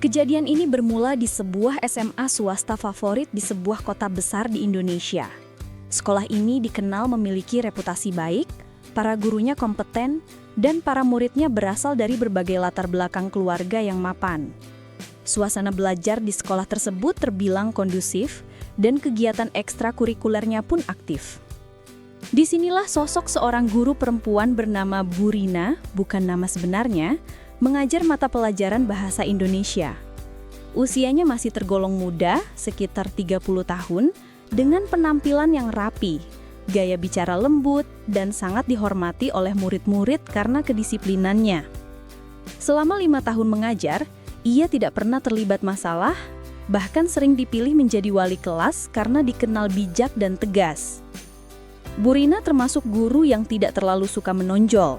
Kejadian ini bermula di sebuah SMA swasta favorit di sebuah kota besar di Indonesia. Sekolah ini dikenal memiliki reputasi baik, para gurunya kompeten, dan para muridnya berasal dari berbagai latar belakang keluarga yang mapan. Suasana belajar di sekolah tersebut terbilang kondusif, dan kegiatan ekstrakurikulernya pun aktif. Disinilah sosok seorang guru perempuan bernama Bu Rina, bukan nama sebenarnya, mengajar mata pelajaran bahasa Indonesia. Usianya masih tergolong muda, sekitar 30 tahun, dengan penampilan yang rapi, gaya bicara lembut, dan sangat dihormati oleh murid-murid karena kedisiplinannya. Selama 5 tahun mengajar, ia tidak pernah terlibat masalah, bahkan sering dipilih menjadi wali kelas karena dikenal bijak dan tegas. Bu Rina termasuk guru yang tidak terlalu suka menonjol.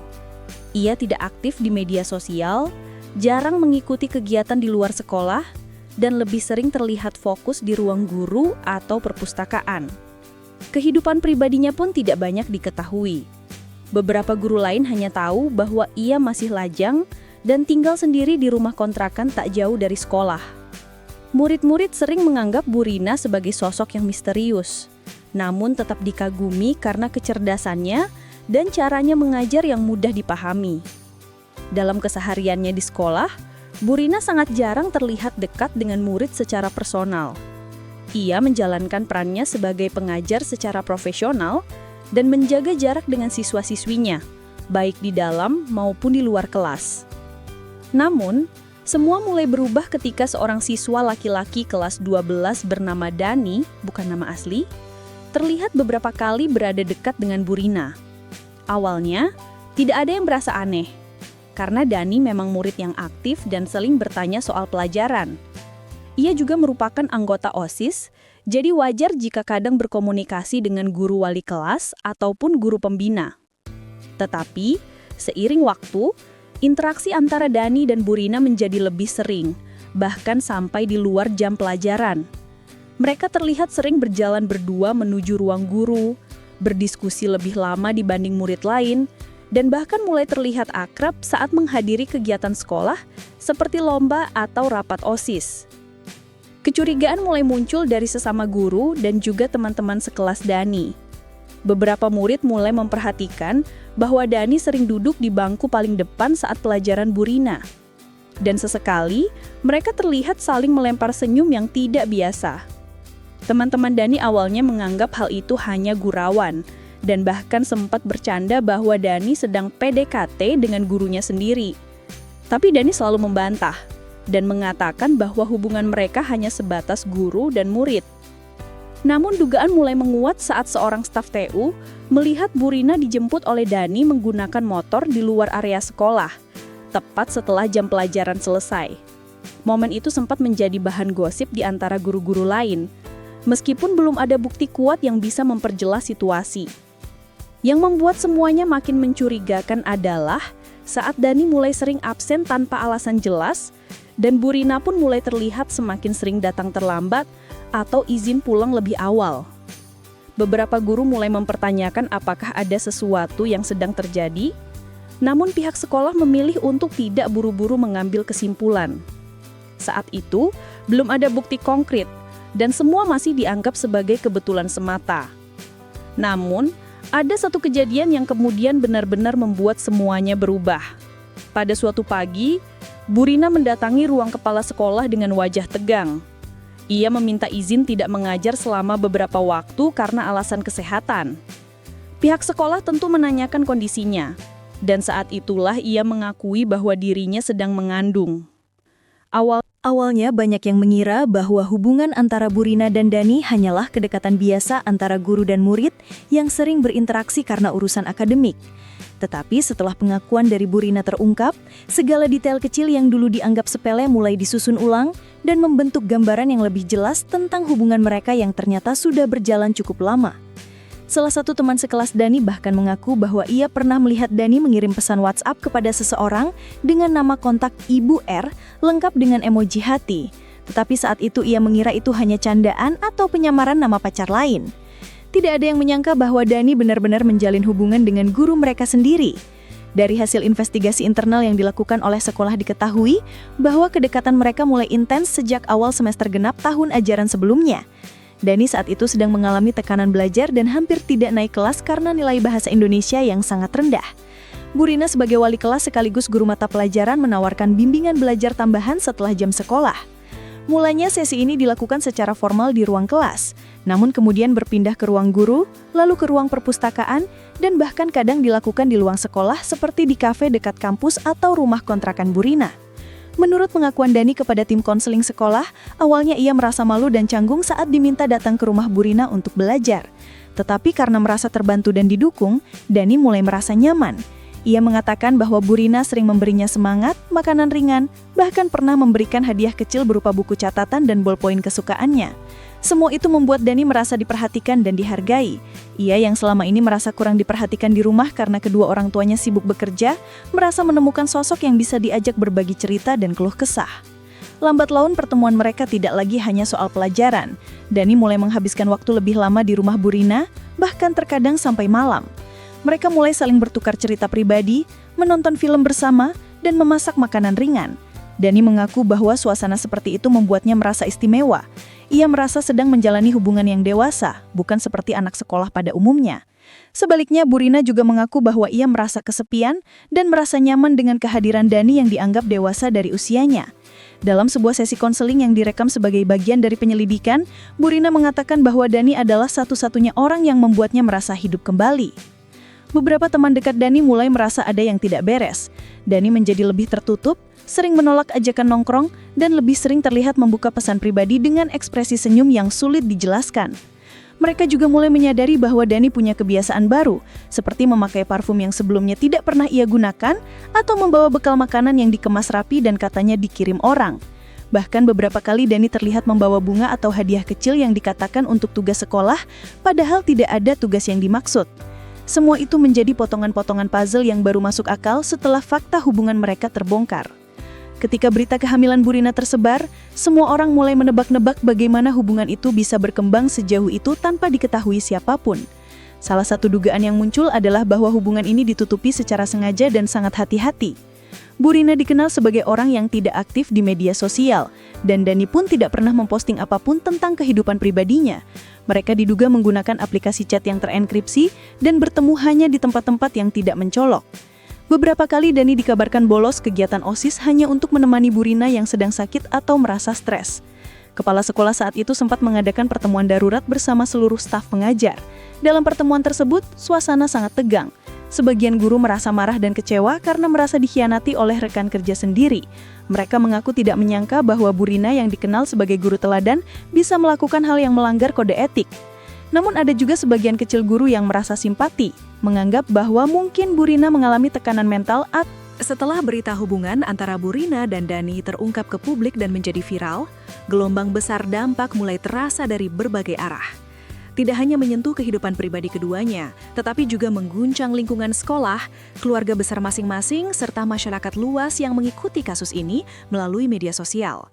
Ia tidak aktif di media sosial, jarang mengikuti kegiatan di luar sekolah, dan lebih sering terlihat fokus di ruang guru atau perpustakaan. Kehidupan pribadinya pun tidak banyak diketahui. Beberapa guru lain hanya tahu bahwa ia masih lajang dan tinggal sendiri di rumah kontrakan tak jauh dari sekolah. Murid-murid sering menganggap Bu Rina sebagai sosok yang misterius, namun tetap dikagumi karena kecerdasannya dan caranya mengajar yang mudah dipahami. Dalam kesehariannya di sekolah, Bu Rina sangat jarang terlihat dekat dengan murid secara personal. Ia menjalankan perannya sebagai pengajar secara profesional dan menjaga jarak dengan siswa-siswinya, baik di dalam maupun di luar kelas. Namun, semua mulai berubah ketika seorang siswa laki-laki kelas 12 bernama Dani, bukan nama asli, terlihat beberapa kali berada dekat dengan Bu Rina. Awalnya, tidak ada yang berasa aneh, karena Dani memang murid yang aktif dan sering bertanya soal pelajaran. Ia juga merupakan anggota OSIS, jadi wajar jika kadang berkomunikasi dengan guru wali kelas ataupun guru pembina. Tetapi, seiring waktu, interaksi antara Dani dan Bu Rina menjadi lebih sering, bahkan sampai di luar jam pelajaran. Mereka terlihat sering berjalan berdua menuju ruang guru, berdiskusi lebih lama dibanding murid lain, dan bahkan mulai terlihat akrab saat menghadiri kegiatan sekolah seperti lomba atau rapat OSIS. Kecurigaan mulai muncul dari sesama guru dan juga teman-teman sekelas Dani. Beberapa murid mulai memperhatikan bahwa Dani sering duduk di bangku paling depan saat pelajaran Bu Rina. Dan sesekali, mereka terlihat saling melempar senyum yang tidak biasa. Teman-teman Dani awalnya menganggap hal itu hanya gurauan, dan bahkan sempat bercanda bahwa Dani sedang PDKT dengan gurunya sendiri. Tapi Dani selalu membantah, dan mengatakan bahwa hubungan mereka hanya sebatas guru dan murid. Namun dugaan mulai menguat saat seorang staf TU melihat Bu Rina dijemput oleh Dani menggunakan motor di luar area sekolah, tepat setelah jam pelajaran selesai. Momen itu sempat menjadi bahan gosip di antara guru-guru lain, meskipun belum ada bukti kuat yang bisa memperjelas situasi. Yang membuat semuanya makin mencurigakan adalah saat Dani mulai sering absen tanpa alasan jelas, dan Bu Rina pun mulai terlihat semakin sering datang terlambat atau izin pulang lebih awal. Beberapa guru mulai mempertanyakan apakah ada sesuatu yang sedang terjadi, namun pihak sekolah memilih untuk tidak buru-buru mengambil kesimpulan. Saat itu, belum ada bukti konkret, dan semua masih dianggap sebagai kebetulan semata. Namun, ada satu kejadian yang kemudian benar-benar membuat semuanya berubah. Pada suatu pagi, Bu Rina mendatangi ruang kepala sekolah dengan wajah tegang. Ia meminta izin tidak mengajar selama beberapa waktu karena alasan kesehatan. Pihak sekolah tentu menanyakan kondisinya, dan saat itulah ia mengakui bahwa dirinya sedang mengandung. Awalnya banyak yang mengira bahwa hubungan antara Bu Rina dan Dani hanyalah kedekatan biasa antara guru dan murid yang sering berinteraksi karena urusan akademik. Tetapi setelah pengakuan dari Bu Rina terungkap, segala detail kecil yang dulu dianggap sepele mulai disusun ulang dan membentuk gambaran yang lebih jelas tentang hubungan mereka yang ternyata sudah berjalan cukup lama. Salah satu teman sekelas Dani bahkan mengaku bahwa ia pernah melihat Dani mengirim pesan WhatsApp kepada seseorang dengan nama kontak Ibu R lengkap dengan emoji hati. Tetapi saat itu ia mengira itu hanya candaan atau penyamaran nama pacar lain. Tidak ada yang menyangka bahwa Dani benar-benar menjalin hubungan dengan guru mereka sendiri. Dari hasil investigasi internal yang dilakukan oleh sekolah diketahui bahwa kedekatan mereka mulai intens sejak awal semester genap tahun ajaran sebelumnya. Dani saat itu sedang mengalami tekanan belajar dan hampir tidak naik kelas karena nilai bahasa Indonesia yang sangat rendah. Bu Rina sebagai wali kelas sekaligus guru mata pelajaran menawarkan bimbingan belajar tambahan setelah jam sekolah. Mulanya sesi ini dilakukan secara formal di ruang kelas, namun kemudian berpindah ke ruang guru, lalu ke ruang perpustakaan, dan bahkan kadang dilakukan di luar sekolah seperti di kafe dekat kampus atau rumah kontrakan Bu Rina. Menurut pengakuan Dani kepada tim konseling sekolah, awalnya ia merasa malu dan canggung saat diminta datang ke rumah Bu Rina untuk belajar. Tetapi karena merasa terbantu dan didukung, Dani mulai merasa nyaman. Ia mengatakan bahwa Bu Rina sering memberinya semangat, makanan ringan, bahkan pernah memberikan hadiah kecil berupa buku catatan dan bolpoin kesukaannya. Semua itu membuat Dani merasa diperhatikan dan dihargai. Ia yang selama ini merasa kurang diperhatikan di rumah karena kedua orang tuanya sibuk bekerja, merasa menemukan sosok yang bisa diajak berbagi cerita dan keluh kesah. Lambat laun pertemuan mereka tidak lagi hanya soal pelajaran. Dani mulai menghabiskan waktu lebih lama di rumah Bu Rina, bahkan terkadang sampai malam. Mereka mulai saling bertukar cerita pribadi, menonton film bersama, dan memasak makanan ringan. Dani mengaku bahwa suasana seperti itu membuatnya merasa istimewa. Ia merasa sedang menjalani hubungan yang dewasa, bukan seperti anak sekolah pada umumnya. Sebaliknya, Bu Rina juga mengaku bahwa ia merasa kesepian dan merasa nyaman dengan kehadiran Dani yang dianggap dewasa dari usianya. Dalam sebuah sesi konseling yang direkam sebagai bagian dari penyelidikan, Bu Rina mengatakan bahwa Dani adalah satu-satunya orang yang membuatnya merasa hidup kembali. Beberapa teman dekat Dani mulai merasa ada yang tidak beres. Dani menjadi lebih tertutup, sering menolak ajakan nongkrong, dan lebih sering terlihat membuka pesan pribadi dengan ekspresi senyum yang sulit dijelaskan. Mereka juga mulai menyadari bahwa Dani punya kebiasaan baru, seperti memakai parfum yang sebelumnya tidak pernah ia gunakan, atau membawa bekal makanan yang dikemas rapi dan katanya dikirim orang. Bahkan beberapa kali Dani terlihat membawa bunga atau hadiah kecil yang dikatakan untuk tugas sekolah, padahal tidak ada tugas yang dimaksud. Semua itu menjadi potongan-potongan puzzle yang baru masuk akal setelah fakta hubungan mereka terbongkar. Ketika berita kehamilan Bu Rina tersebar, semua orang mulai menebak-nebak bagaimana hubungan itu bisa berkembang sejauh itu tanpa diketahui siapapun. Salah satu dugaan yang muncul adalah bahwa hubungan ini ditutupi secara sengaja dan sangat hati-hati. Bu Rina dikenal sebagai orang yang tidak aktif di media sosial, dan Dani pun tidak pernah memposting apapun tentang kehidupan pribadinya. Mereka diduga menggunakan aplikasi chat yang terenkripsi dan bertemu hanya di tempat-tempat yang tidak mencolok. Beberapa kali Dani dikabarkan bolos kegiatan OSIS hanya untuk menemani Bu Rina yang sedang sakit atau merasa stres. Kepala sekolah saat itu sempat mengadakan pertemuan darurat bersama seluruh staf pengajar. Dalam pertemuan tersebut, suasana sangat tegang. Sebagian guru merasa marah dan kecewa karena merasa dikhianati oleh rekan kerja sendiri. Mereka mengaku tidak menyangka bahwa Bu Rina yang dikenal sebagai guru teladan bisa melakukan hal yang melanggar kode etik. Namun ada juga sebagian kecil guru yang merasa simpati, menganggap bahwa mungkin Bu Rina mengalami tekanan mental. Setelah berita hubungan antara Bu Rina dan Dani terungkap ke publik dan menjadi viral, gelombang besar dampak mulai terasa dari berbagai arah. Tidak hanya menyentuh kehidupan pribadi keduanya, tetapi juga mengguncang lingkungan sekolah, keluarga besar masing-masing, serta masyarakat luas yang mengikuti kasus ini melalui media sosial.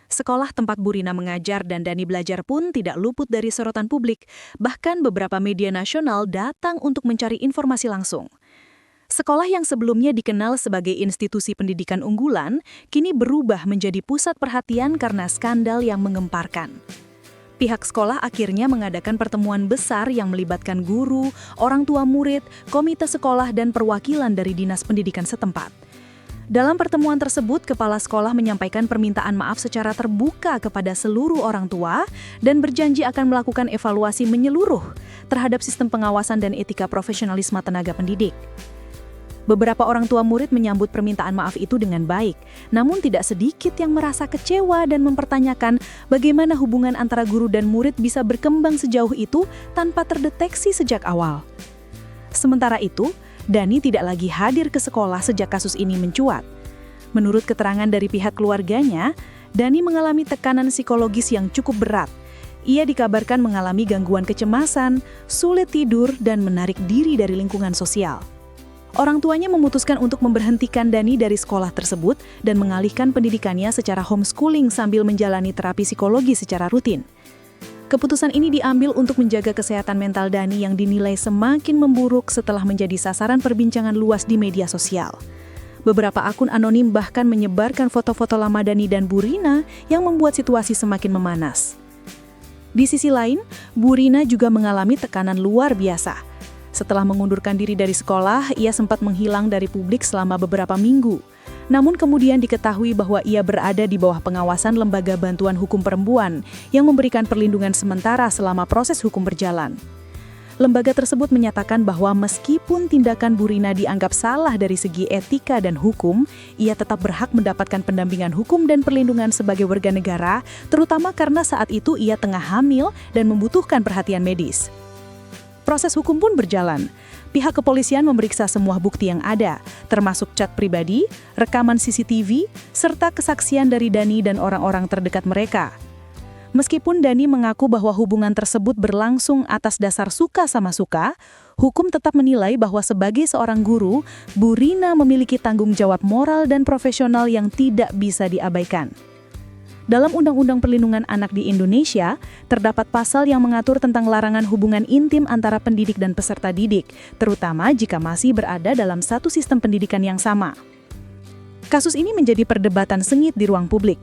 Sekolah tempat Bu Rina mengajar dan Dani belajar pun tidak luput dari sorotan publik, bahkan beberapa media nasional datang untuk mencari informasi langsung. Sekolah yang sebelumnya dikenal sebagai institusi pendidikan unggulan, kini berubah menjadi pusat perhatian karena skandal yang menggemparkan. Pihak sekolah akhirnya mengadakan pertemuan besar yang melibatkan guru, orang tua murid, komite sekolah, dan perwakilan dari dinas pendidikan setempat. Dalam pertemuan tersebut, kepala sekolah menyampaikan permintaan maaf secara terbuka kepada seluruh orang tua dan berjanji akan melakukan evaluasi menyeluruh terhadap sistem pengawasan dan etika profesionalisme tenaga pendidik. Beberapa orang tua murid menyambut permintaan maaf itu dengan baik, namun tidak sedikit yang merasa kecewa dan mempertanyakan bagaimana hubungan antara guru dan murid bisa berkembang sejauh itu tanpa terdeteksi sejak awal. Sementara itu, Dani tidak lagi hadir ke sekolah sejak kasus ini mencuat. Menurut keterangan dari pihak keluarganya, Dani mengalami tekanan psikologis yang cukup berat. Ia dikabarkan mengalami gangguan kecemasan, sulit tidur, dan menarik diri dari lingkungan sosial. Orang tuanya memutuskan untuk memberhentikan Dani dari sekolah tersebut dan mengalihkan pendidikannya secara homeschooling sambil menjalani terapi psikologi secara rutin. Keputusan ini diambil untuk menjaga kesehatan mental Dani yang dinilai semakin memburuk setelah menjadi sasaran perbincangan luas di media sosial. Beberapa akun anonim bahkan menyebarkan foto-foto lama Dani dan Bu Rina yang membuat situasi semakin memanas. Di sisi lain, Bu Rina juga mengalami tekanan luar biasa. Setelah mengundurkan diri dari sekolah, ia sempat menghilang dari publik selama beberapa minggu. Namun kemudian diketahui bahwa ia berada di bawah pengawasan Lembaga Bantuan Hukum Perempuan yang memberikan perlindungan sementara selama proses hukum berjalan. Lembaga tersebut menyatakan bahwa meskipun tindakan Bu Rina dianggap salah dari segi etika dan hukum, ia tetap berhak mendapatkan pendampingan hukum dan perlindungan sebagai warga negara, terutama karena saat itu ia tengah hamil dan membutuhkan perhatian medis. Proses hukum pun berjalan. Pihak kepolisian memeriksa semua bukti yang ada, termasuk chat pribadi, rekaman CCTV, serta kesaksian dari Dani dan orang-orang terdekat mereka. Meskipun Dani mengaku bahwa hubungan tersebut berlangsung atas dasar suka sama suka, hukum tetap menilai bahwa sebagai seorang guru, Bu Rina memiliki tanggung jawab moral dan profesional yang tidak bisa diabaikan. Dalam Undang-Undang Perlindungan Anak di Indonesia, terdapat pasal yang mengatur tentang larangan hubungan intim antara pendidik dan peserta didik, terutama jika masih berada dalam satu sistem pendidikan yang sama. Kasus ini menjadi perdebatan sengit di ruang publik.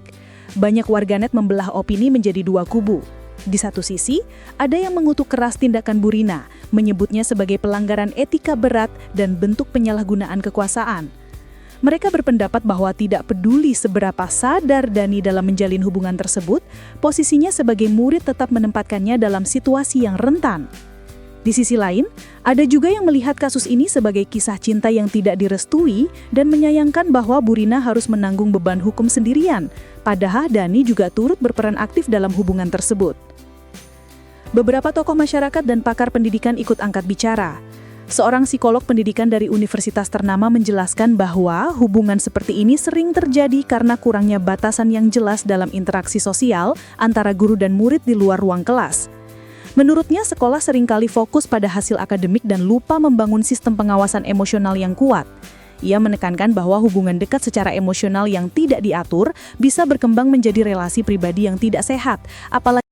Banyak warganet membelah opini menjadi dua kubu. Di satu sisi, ada yang mengutuk keras tindakan Bu Rina, menyebutnya sebagai pelanggaran etika berat dan bentuk penyalahgunaan kekuasaan. Mereka berpendapat bahwa tidak peduli seberapa sadar Dani dalam menjalin hubungan tersebut, posisinya sebagai murid tetap menempatkannya dalam situasi yang rentan. Di sisi lain, ada juga yang melihat kasus ini sebagai kisah cinta yang tidak direstui dan menyayangkan bahwa Bu Rina harus menanggung beban hukum sendirian, padahal Dani juga turut berperan aktif dalam hubungan tersebut. Beberapa tokoh masyarakat dan pakar pendidikan ikut angkat bicara. Seorang psikolog pendidikan dari universitas ternama menjelaskan bahwa hubungan seperti ini sering terjadi karena kurangnya batasan yang jelas dalam interaksi sosial antara guru dan murid di luar ruang kelas. Menurutnya, sekolah seringkali fokus pada hasil akademik dan lupa membangun sistem pengawasan emosional yang kuat. Ia menekankan bahwa hubungan dekat secara emosional yang tidak diatur bisa berkembang menjadi relasi pribadi yang tidak sehat, apalagi